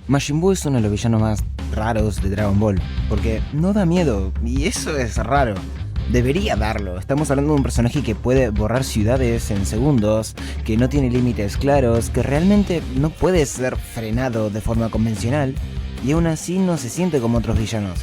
Majin Buu es uno de los villanos más raros de Dragon Ball, porque no da miedo, y eso es raro. Debería darlo. Estamos hablando de un personaje que puede borrar ciudades en segundos, que no tiene límites claros, que realmente no puede ser frenado de forma convencional, y aún así no se siente como otros villanos.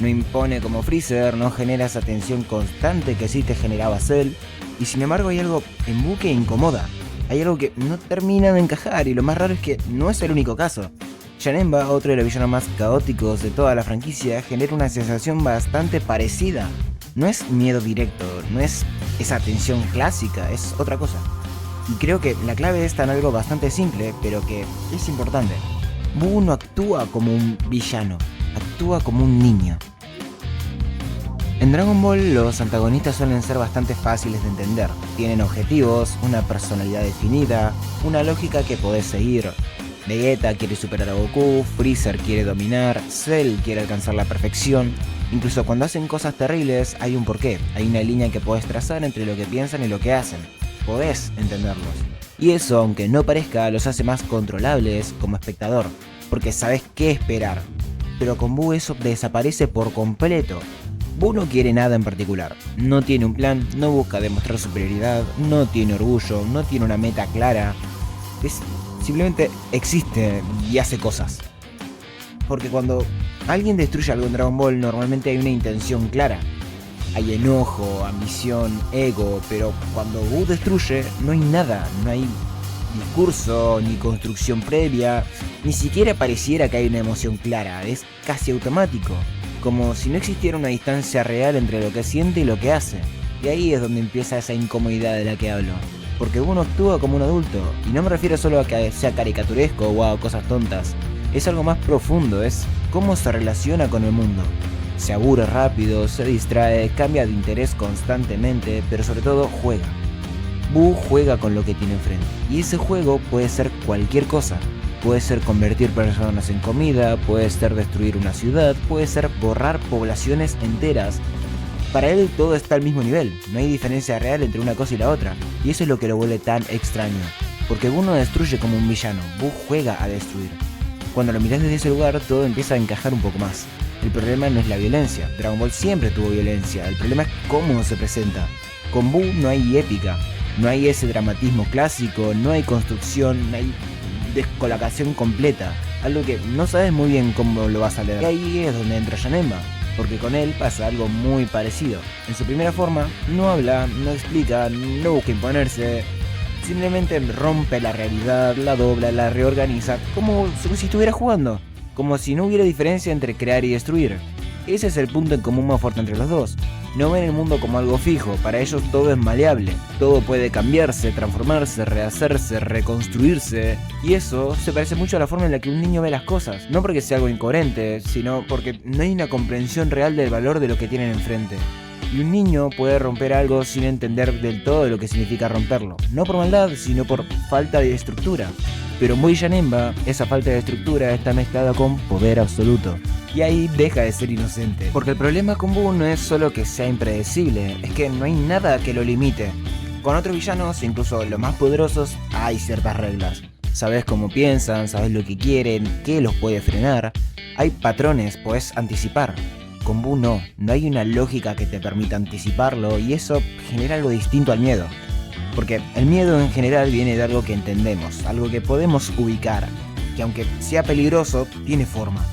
No impone como Freezer, no genera esa tensión constante que sí te generaba Cell, y sin embargo hay algo en Buu que incomoda. Hay algo que no termina de encajar, y lo más raro es que no es el único caso. Janemba, otro de los villanos más caóticos de toda la franquicia, genera una sensación bastante parecida. No es miedo directo, no es esa tensión clásica, es otra cosa. Y creo que la clave está en algo bastante simple, pero que es importante. Buu no actúa como un villano, actúa como un niño. En Dragon Ball los antagonistas suelen ser bastante fáciles de entender. Tienen objetivos, una personalidad definida, una lógica que podés seguir. Vegeta quiere superar a Goku, Freezer quiere dominar, Cell quiere alcanzar la perfección. Incluso cuando hacen cosas terribles hay un porqué, hay una línea que podés trazar entre lo que piensan y lo que hacen. Podés entenderlos. Y eso, aunque no parezca, los hace más controlables como espectador, porque sabes qué esperar. Pero con Buu eso desaparece por completo. Buu no quiere nada en particular, no tiene un plan, no busca demostrar superioridad, no tiene orgullo, no tiene una meta clara. Simplemente existe y hace cosas. Porque cuando alguien destruye algo en Dragon Ball normalmente hay una intención clara. Hay enojo, ambición, ego, pero cuando Buu destruye no hay nada, no hay discurso, ni construcción previa, ni siquiera pareciera que hay una emoción clara, es casi automático, como si no existiera una distancia real entre lo que siente y lo que hace. Y ahí es donde empieza esa incomodidad de la que hablo. Porque uno actúa como un adulto, y no me refiero solo a que sea caricaturesco o a cosas tontas, es algo más profundo, es cómo se relaciona con el mundo. Se aburre rápido, se distrae, cambia de interés constantemente, pero sobre todo juega. Buu juega con lo que tiene enfrente, y ese juego puede ser cualquier cosa. Puede ser convertir personas en comida, puede ser destruir una ciudad, puede ser borrar poblaciones enteras. Para él todo está al mismo nivel, no hay diferencia real entre una cosa y la otra, y eso es lo que lo vuelve tan extraño, porque Buu no destruye como un villano, Buu juega a destruir. Cuando lo miras desde ese lugar todo empieza a encajar un poco más. El problema no es la violencia, Dragon Ball siempre tuvo violencia, el problema es cómo se presenta. Con Buu no hay épica, no hay ese dramatismo clásico, no hay construcción, no hay descolocación completa, algo que no sabes muy bien cómo lo vas a leer. Y ahí es donde entra Janemba, porque con él pasa algo muy parecido. En su primera forma, no habla, no explica, no busca imponerse, simplemente rompe la realidad, la dobla, la reorganiza, como si estuviera jugando, como si no hubiera diferencia entre crear y destruir. Ese es el punto en común más fuerte entre los dos. No ven el mundo como algo fijo, para ellos todo es maleable, todo puede cambiarse, transformarse, rehacerse, reconstruirse, y eso se parece mucho a la forma en la que un niño ve las cosas, no porque sea algo incoherente, sino porque no hay una comprensión real del valor de lo que tienen enfrente. Y un niño puede romper algo sin entender del todo lo que significa romperlo, no por maldad, sino por falta de estructura. Pero en Buu y Janemba, esa falta de estructura está mezclada con poder absoluto. Y ahí deja de ser inocente. Porque el problema con Buu no es solo que sea impredecible, es que no hay nada que lo limite. Con otros villanos, incluso los más poderosos, hay ciertas reglas. Sabes cómo piensan, sabes lo que quieren, qué los puede frenar. Hay patrones, podés anticipar. Con Buu no hay una lógica que te permita anticiparlo y eso genera algo distinto al miedo. Porque el miedo en general viene de algo que entendemos, algo que podemos ubicar, que aunque sea peligroso, tiene forma.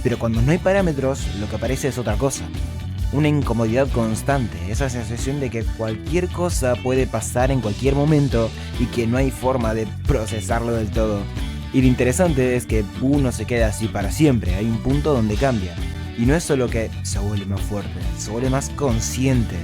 Pero cuando no hay parámetros, lo que aparece es otra cosa. Una incomodidad constante, esa sensación de que cualquier cosa puede pasar en cualquier momento y que no hay forma de procesarlo del todo. Y lo interesante es que Buu no se queda así para siempre, hay un punto donde cambia. Y no es solo que se vuelve más fuerte, se vuelve más consciente.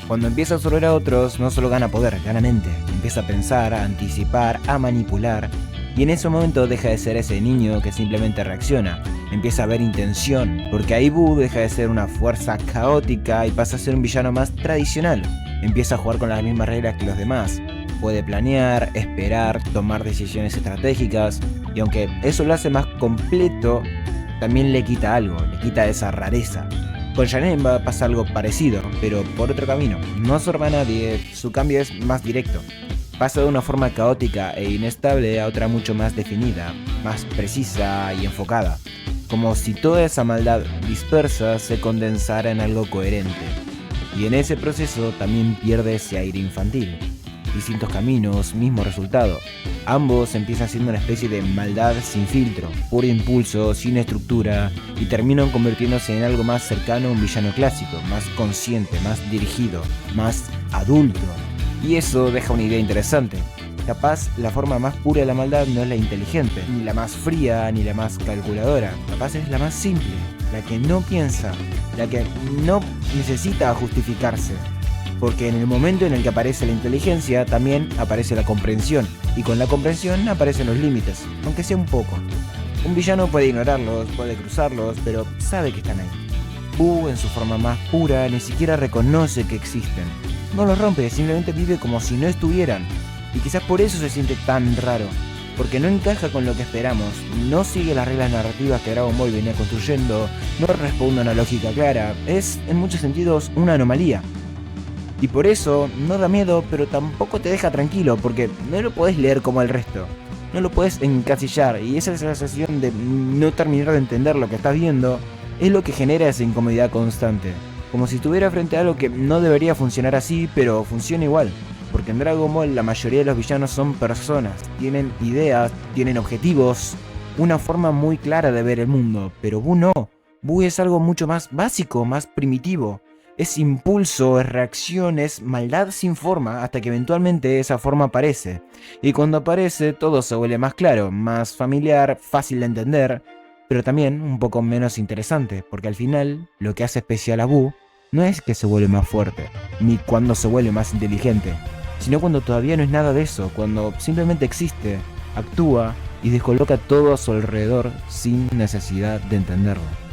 Cuando empieza a absorber a otros, no solo gana poder, gana mente. Empieza a pensar, a anticipar, a manipular. Y en ese momento deja de ser ese niño que simplemente reacciona. Empieza a ver intención, porque ahí Buu deja de ser una fuerza caótica y pasa a ser un villano más tradicional. Empieza a jugar con las mismas reglas que los demás. Puede planear, esperar, tomar decisiones estratégicas. Y aunque eso lo hace más completo, también le quita algo, le quita esa rareza. Con Janemba pasa algo parecido, pero por otro camino. No absorbe a nadie, su cambio es más directo. Pasa de una forma caótica e inestable a otra mucho más definida, más precisa y enfocada, como si toda esa maldad dispersa se condensara en algo coherente. Y en ese proceso también pierde ese aire infantil. Distintos caminos, mismo resultado. Ambos empiezan siendo una especie de maldad sin filtro, puro impulso, sin estructura, y terminan convirtiéndose en algo más cercano a un villano clásico, más consciente, más dirigido, más adulto. Y eso deja una idea interesante. Capaz la forma más pura de la maldad no es la inteligente, ni la más fría, ni la más calculadora. Capaz es la más simple, la que no piensa, la que no necesita justificarse. Porque en el momento en el que aparece la inteligencia, también aparece la comprensión. Y con la comprensión aparecen los límites, aunque sea un poco. Un villano puede ignorarlos, puede cruzarlos, pero sabe que están ahí. Boo, en su forma más pura, ni siquiera reconoce que existen. No los rompe, simplemente vive como si no estuvieran. Y quizás por eso se siente tan raro. Porque no encaja con lo que esperamos, no sigue las reglas narrativas que Dragon Ball venía construyendo, no responde a una lógica clara, es en muchos sentidos una anomalía. Y por eso no da miedo, pero tampoco te deja tranquilo, porque no lo podés leer como el resto. No lo podés encasillar, y esa sensación de no terminar de entender lo que estás viendo es lo que genera esa incomodidad constante. Como si estuviera frente a algo que no debería funcionar así, pero funciona igual. Porque en Dragon Ball la mayoría de los villanos son personas, tienen ideas, tienen objetivos, una forma muy clara de ver el mundo, pero Boo no. Boo es algo mucho más básico, más primitivo. Es impulso, es reacción, es maldad sin forma, hasta que eventualmente esa forma aparece. Y cuando aparece todo se vuelve más claro, más familiar, fácil de entender, pero también un poco menos interesante, porque al final lo que hace especial a Boo no es que se vuelve más fuerte, ni cuando se vuelve más inteligente, sino cuando todavía no es nada de eso, cuando simplemente existe, actúa y descoloca todo a su alrededor sin necesidad de entenderlo.